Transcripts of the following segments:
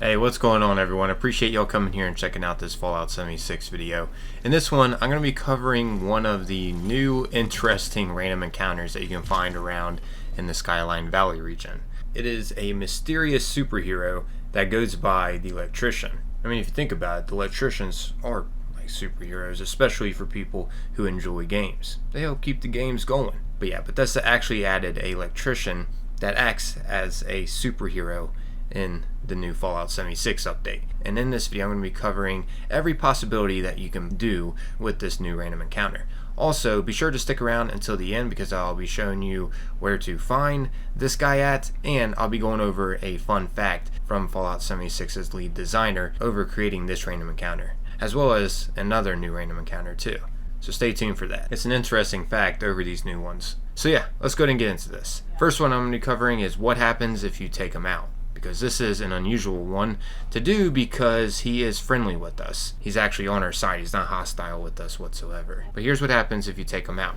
Hey, what's going on everyone? Appreciate y'all coming here and checking out this Fallout 76 video. In this one, I'm going to be covering one of the new interesting random encounters that you can find around in the Skyline Valley region. It is a mysterious superhero that goes by the Electrician. I mean, if you think about it, the Electricians are like superheroes, especially for people who enjoy games. They help keep the games going. But yeah, Bethesda actually added an Electrician that acts as a superhero in the new Fallout 76 update. And in this video I'm going to be covering every possibility that you can do with this new random encounter. Also, be sure to stick around until the end because I'll be showing you where to find this guy at, and I'll be going over a fun fact from Fallout 76's lead designer over creating this random encounter, as well as another new random encounter too. So stay tuned for that. It's an interesting fact over these new ones. So yeah, let's go ahead and get into this. First one I'm going to be covering is what happens if you take him out. Because this is an unusual one to do because he is friendly with us. He's actually on our side. He's not hostile with us whatsoever. But here's what happens if you take him out.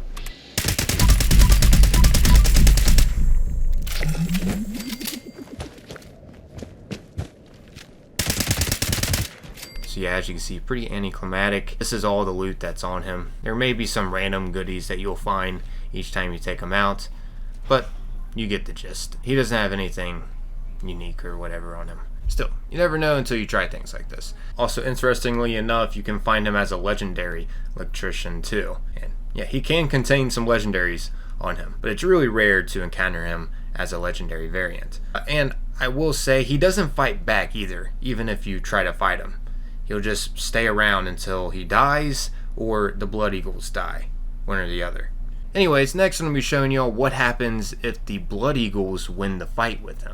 So yeah, as you can see, pretty anticlimactic. This is all the loot that's on him. There may be some random goodies that you'll find each time you take him out, but you get the gist. He doesn't have anything unique or whatever on him. Still, you never know until you try things like this. Also, interestingly enough, you can find him as a legendary Electrician too. And yeah, he can contain some legendaries on him, but it's really rare to encounter him as a legendary variant. And I will say, he doesn't fight back either, even if you try to fight him. He'll just stay around until he dies or the Blood Eagles die, one or the other. Anyways, next I'm going to be showing y'all what happens if the Blood Eagles win the fight with him.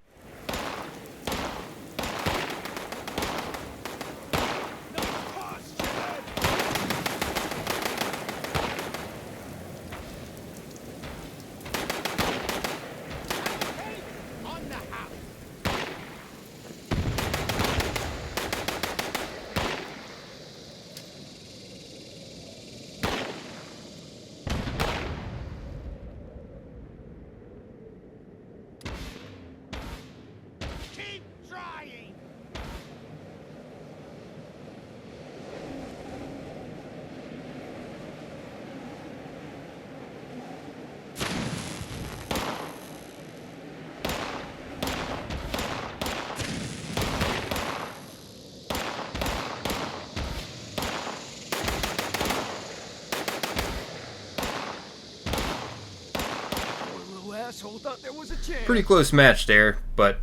Pretty close match there, but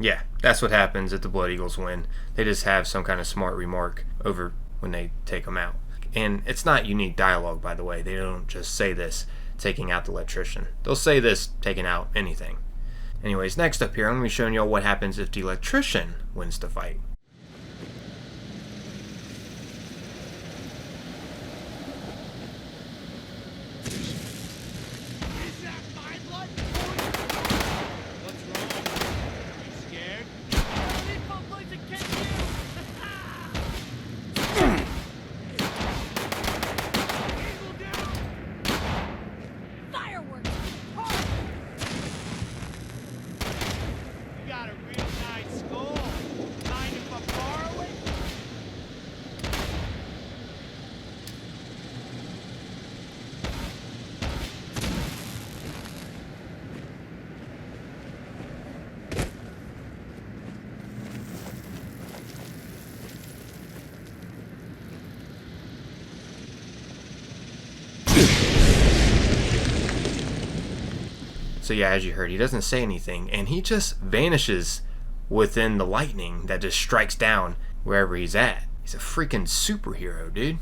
yeah, that's what happens if the Blood Eagles win. They just have some kind of smart remark over when they take them out. And it's not unique dialogue, by the way. They don't just say this taking out the Electrician. They'll say this taking out anything. Anyways, next up here, I'm going to be showing y'all what happens if the Electrician wins the fight. So yeah, as you heard, he doesn't say anything, and he just vanishes within the lightning that just strikes down wherever he's at. He's a freaking superhero, dude.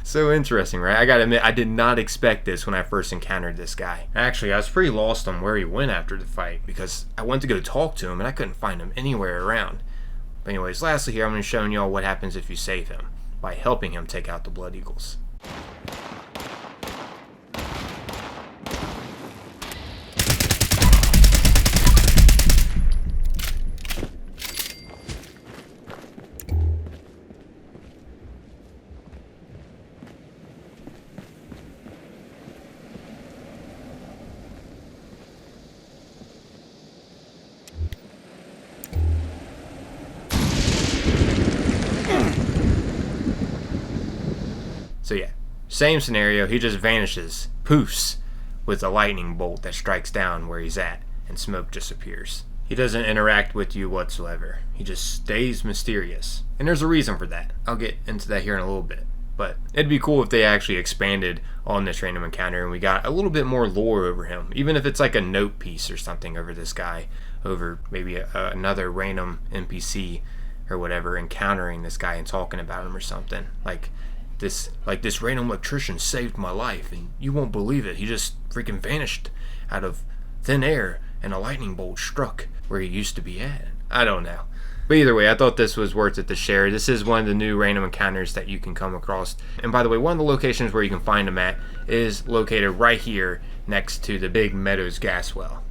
So interesting, right? I gotta admit, I did not expect this when I first encountered this guy. Actually, I was pretty lost on where he went after the fight, because I went to go talk to him, and I couldn't find him anywhere around. But anyways, lastly here, I'm going to be showing y'all what happens if you save him, by helping him take out the Blood Eagles. So yeah, same scenario, he just vanishes, poofs, with a lightning bolt that strikes down where he's at, and smoke just appears. He doesn't interact with you whatsoever. He just stays mysterious. And there's a reason for that. I'll get into that here in a little bit. But it'd be cool if they actually expanded on this random encounter and we got a little bit more lore over him. Even if it's like a note piece or something over this guy, over maybe another random NPC or whatever encountering this guy and talking about him or something. Like this random electrician saved my life and you won't believe it. He just freaking vanished out of thin air and a lightning bolt struck where he used to be at. I don't know. But either way, I thought this was worth it to share. This is one of the new random encounters that you can come across. And by the way, one of the locations where you can find them at is located right here next to the Big Meadows gas well.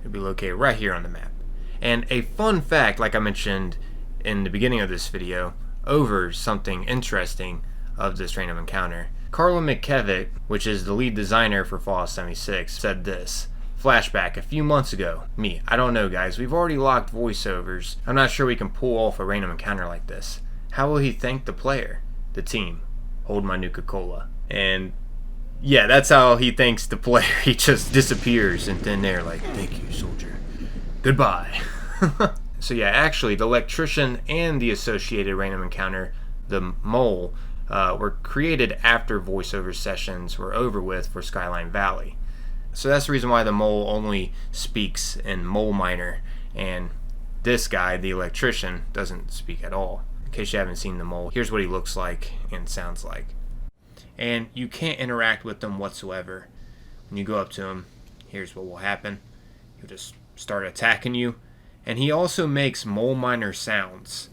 It'll be located right here on the map. And a fun fact, like I mentioned in the beginning of this video, over something interesting of this random encounter, Carla McKevitt, which is the lead designer for Fallout 76, said this. Flashback a few months ago. Me, I don't know guys, we've already locked voiceovers. I'm not sure we can pull off a random encounter like this. How will he thank the player? The team. Hold my Nuka-Cola. And yeah, that's how he thanks the player. He just disappears in thin air like, thank you, soldier. Goodbye. So yeah, actually, the Electrician and the associated random encounter, the Mole, were created after voiceover sessions were over with for Skyline Valley. So that's the reason why the Mole only speaks in Mole Minor, and this guy, the Electrician, doesn't speak at all. In case you haven't seen the Mole, here's what he looks like and sounds like. And you can't interact with them whatsoever. When you go up to him, here's what will happen. He'll just start attacking you. And he also makes Mole Minor sounds.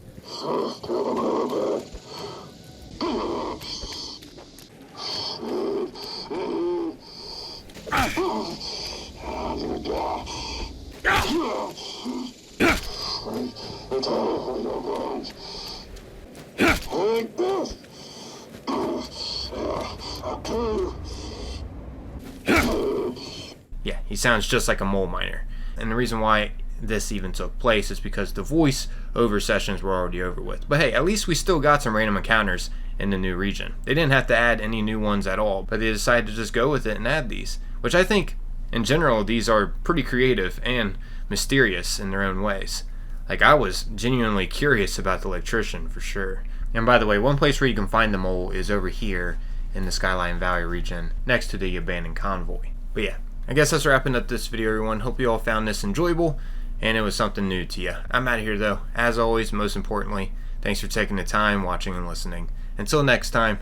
Yeah, he sounds just like a Mole Miner. And the reason why this even took place is because the voice over sessions were already over with. But hey, at least we still got some random encounters in the new region. They didn't have to add any new ones at all, but they decided to just go with it and add these, which I think in general these are pretty creative and mysterious in their own ways. Like, I was genuinely curious about the Electrician for sure. And by the way, one place where you can find the Mole is over here in the Skyline Valley region next to the abandoned convoy. But yeah, I guess that's wrapping up this video, everyone. Hope you all found this enjoyable and it was something new to you. I'm out of here though. As always, most importantly, thanks for taking the time, watching and listening. Until next time,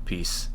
peace.